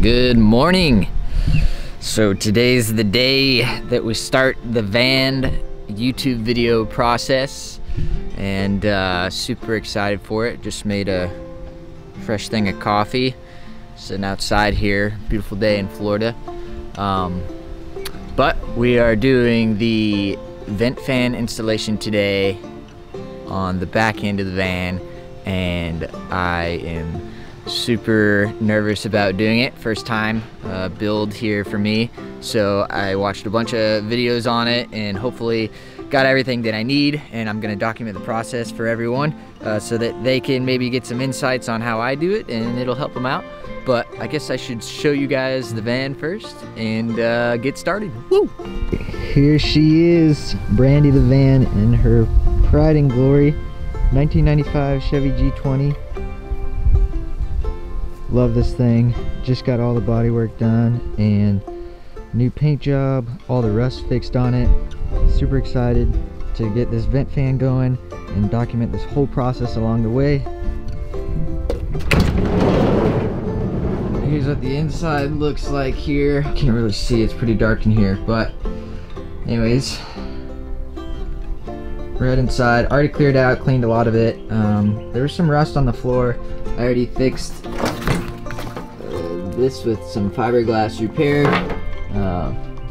Good morning. So today's the day that we start the van YouTube video process, and super excited for it. Just made a fresh thing of coffee, sitting outside here. Beautiful day in Florida. But we are doing the vent fan installation today on the back end of the van, and I am super nervous about doing it. First time build here for me, so I watched a bunch of videos on it and hopefully got everything that I need, and I'm gonna document the process for everyone so that they can maybe get some insights on how I do it, and it'll help them out. But I guess I should show you guys the van first and get started. Woo! Here she is, Brandy the van in her pride and glory, 1995 Chevy G20. Love this thing. Just got all the body work done and new paint job, all the rust fixed on it. Super excited to get this vent fan going and document this whole process along the way. Here's what the inside looks like here. Can't really see, it's pretty dark in here, but anyways, right inside, already cleared out, cleaned a lot of it. There was some rust on the floor. I already fixed this with some fiberglass repair.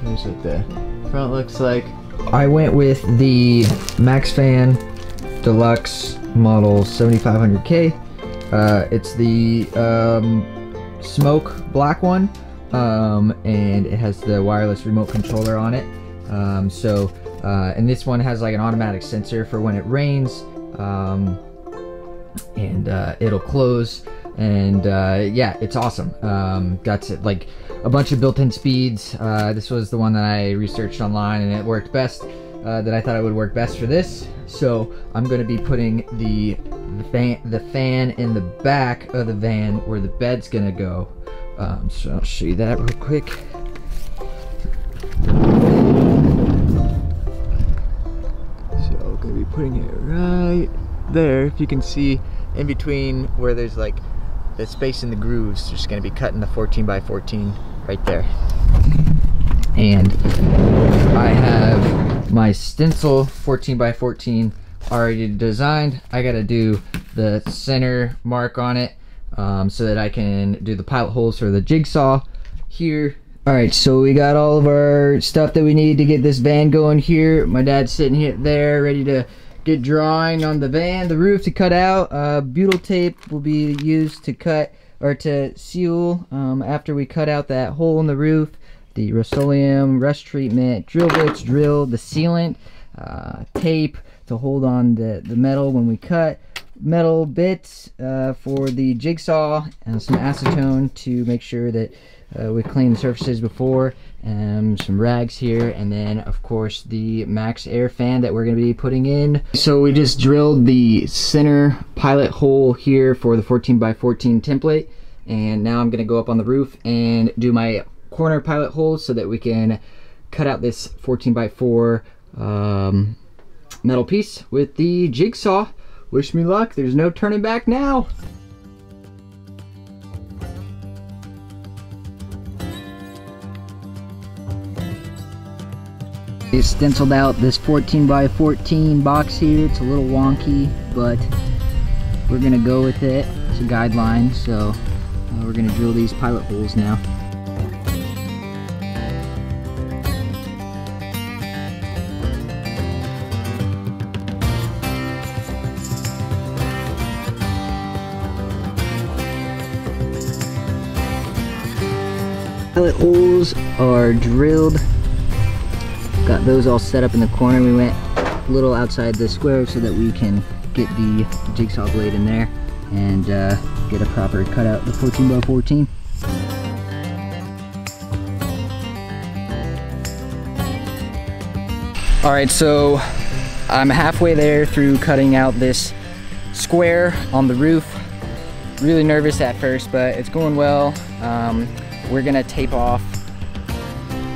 Here's what the front looks like. I went with the MAXXAIR Deluxe Model 7500K. It's the smoke black one, and it has the wireless remote controller on it. And this one has like an automatic sensor for when it rains, and it'll close. And yeah, it's awesome. Got like a bunch of built-in speeds. This was the one that I researched online, and it worked best, that I thought it would work best for this. So I'm going to be putting the fan in the back of the van where the bed's going to go. So I'll show you that real quick. So I'm going to be putting it right there. If you can see in between where there's like the space in the grooves, just going to be cutting the 14x14 right there. And I have my stencil 14x14 already designed. I got to do the center mark on it so that I can do the pilot holes for the jigsaw here. Alright, so we got all of our stuff that we need to get this van going here. My dad's sitting here there ready to get drawing on the van, the roof to cut out. Butyl tape will be used to cut or to seal after we cut out that hole in the roof. The Rustoleum rust treatment, drill bits drilled, the sealant, tape to hold on the metal when we cut, metal bits for the jigsaw, and some acetone to make sure that we clean the surfaces before, some rags here, and then of course the MAXXAIR fan that we're going to be putting in. So we just drilled the center pilot hole here for the 14x14 template, and now I'm going to go up on the roof and do my corner pilot holes so that we can cut out this 14x4 metal piece with the jigsaw. Wish me luck, there's no turning back now. We stenciled out this 14x14 box here. It's a little wonky, but we're gonna go with it. It's a guideline, so we're gonna drill these pilot holes now. Pilot holes are drilled. Got those all set up in the corner. We went a little outside the square so that we can get the jigsaw blade in there and get a proper cutout of the 14x14. Alright, so I'm halfway there through cutting out this square on the roof. Really nervous at first, but it's going well. We're gonna tape off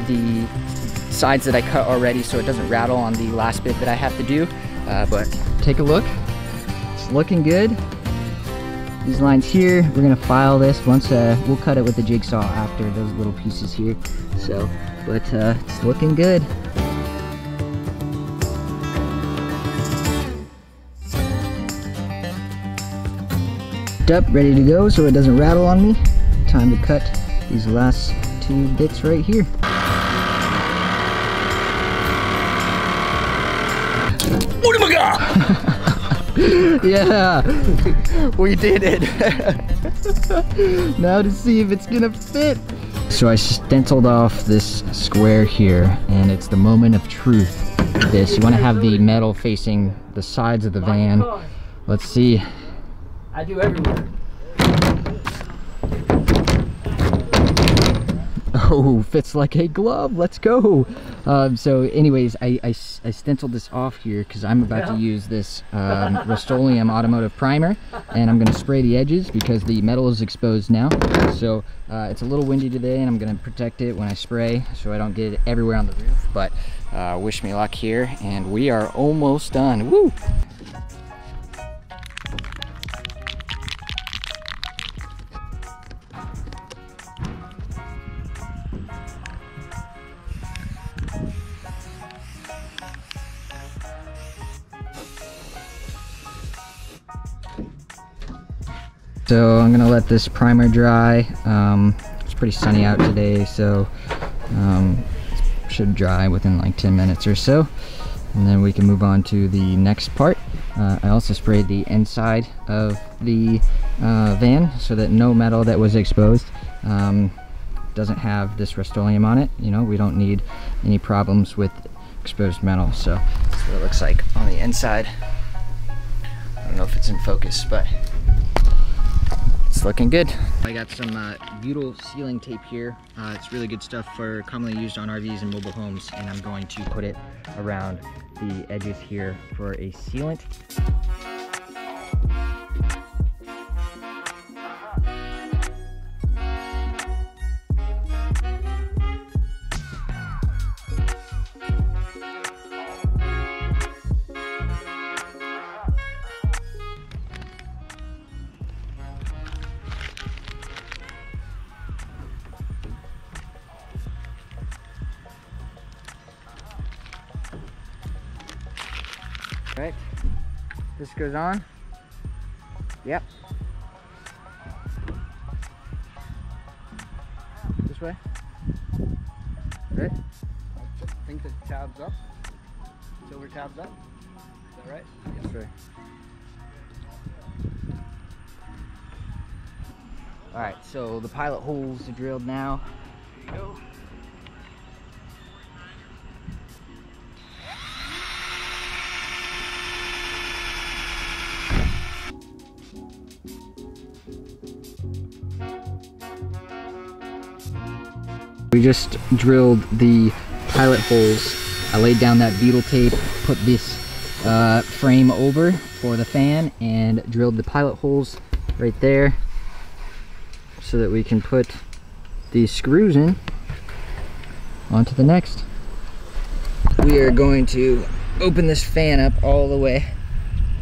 the sides that I cut already so it doesn't rattle on the last bit that I have to do. But take a look, it's looking good. these lines here. We're gonna file this once, we'll cut it with the jigsaw after those little pieces here. So, but it's looking good. Up, ready to go so it doesn't rattle on me. Time to cut these last 2 bits right here. Yeah, we did it. Now to see if it's gonna fit. So I stenciled off this square here, and it's the moment of truth. This, you want to have the metal facing the sides of the van. Let's see. I do everywhere. Oh, fits like a glove. Let's go. So anyways, I stenciled this off here because I'm about to use this Rustoleum automotive primer, and I'm going to spray the edges because the metal is exposed now. So it's a little windy today, and I'm going to protect it when I spray so I don't get it everywhere on the roof. But wish me luck here, and we are almost done. Woo! So I'm gonna let this primer dry. It's pretty sunny out today, so it should dry within like 10 minutes or so. And then we can move on to the next part. I also sprayed the inside of the van so that no metal that was exposed doesn't have this Rustoleum on it. You know, we don't need any problems with exposed metal. So that's what it looks like on the inside. I don't know if it's in focus, but it's looking good. I got some butyl sealing tape here. It's really good stuff for commonly used on RVs and mobile homes, and I'm going to put it around the edges here for a sealant. Right, this goes on. Yep. This way. Right. I think the tab's up. Silver tab's up. Is that right? That's right. All right, so the pilot holes are drilled now. There you go. We just drilled the pilot holes. I laid down that butyl tape, put this frame over for the fan, and drilled the pilot holes right there so that we can put these screws in onto the next. We are going to open this fan up all the way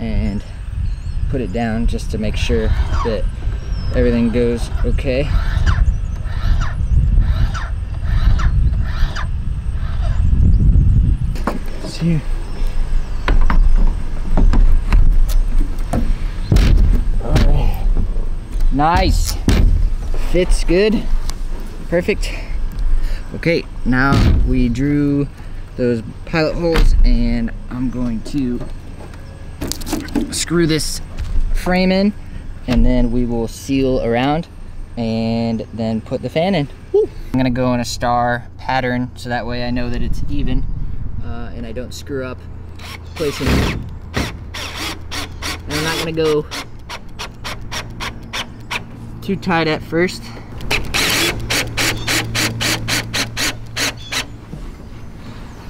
and put it down just to make sure that everything goes okay. Here. All right. Nice. Fits good. Perfect. Okay, now we drew those pilot holes, and I'm going to screw this frame in, and then we will seal around and then put the fan in. Woo. I'm gonna go in a star pattern so that way I know that it's even. And I don't screw up placing it. And I'm not gonna go too tight at first.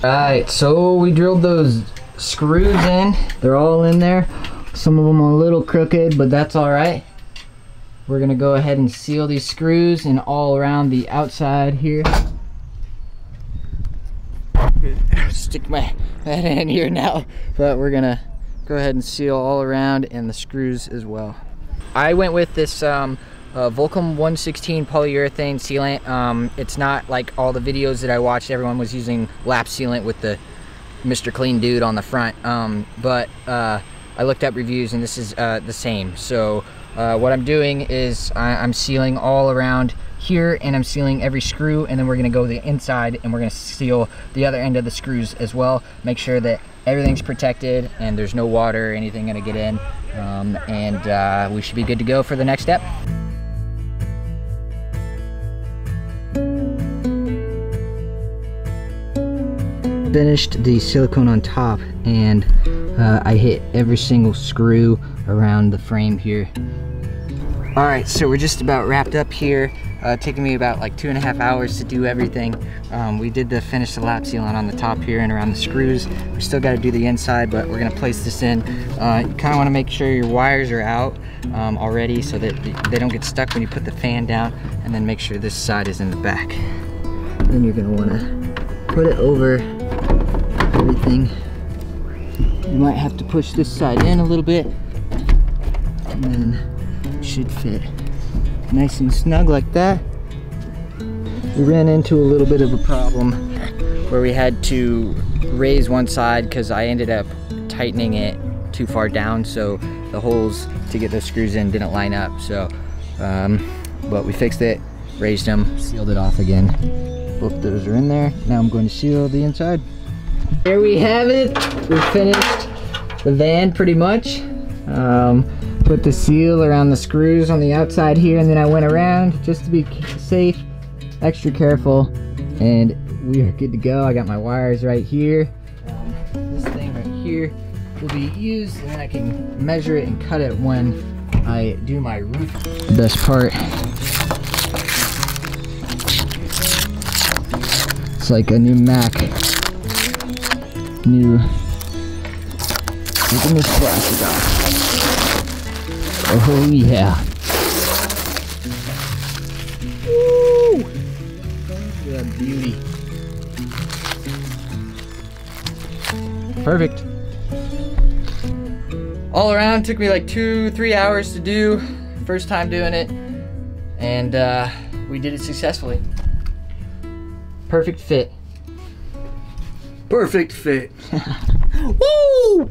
Alright, so we drilled those screws in. They're all in there. Some of them are a little crooked, but that's alright. We're gonna go ahead and seal these screws and all around the outside here. Stick my head in here now, but we're gonna go ahead and seal all around and the screws as well. I went with this Volcom 116 polyurethane sealant. It's not like all the videos that I watched, everyone was using lap sealant with the Mr. Clean dude on the front, but I looked up reviews and this is the same. So what I'm doing is I'm sealing all around here, and I'm sealing every screw, and then we're gonna go the inside and we're gonna seal the other end of the screws as well. Make sure that everything's protected and there's no water or anything gonna get in, and we should be good to go for the next step. Finished the silicone on top, and I hit every single screw around the frame here. All right, so we're just about wrapped up here. Taking me about like 2.5 hours to do everything. We did finish the lap sealant on the top here and around the screws. We still got to do the inside, but we're gonna place this in. You kind of want to make sure your wires are out already so that they don't get stuck when you put the fan down, and then make sure this side is in the back. Then you're gonna want to put it over everything. You might have to push this side in a little bit, and then it should fit nice and snug like that. We ran into a little bit of a problem where we had to raise one side because I ended up tightening it too far down, so the holes to get those screws in didn't line up. So but we fixed it, raised them, sealed it off again. Both those are in there. Now I'm going to seal the inside. There we have it. We finished the van pretty much. Put the seal around the screws on the outside here, and then I went around just to be safe, extra careful, and we are good to go. I got my wires right here. This thing right here will be used, and then I can measure it and cut it when I do my roof. The best part, it's like a new Mac. Taking this plastic off. Oh yeah. Woo! Look at that beauty. Perfect. All around, took me like 2-3 hours to do. First time doing it, and we did it successfully. Perfect fit. Perfect fit. Woo!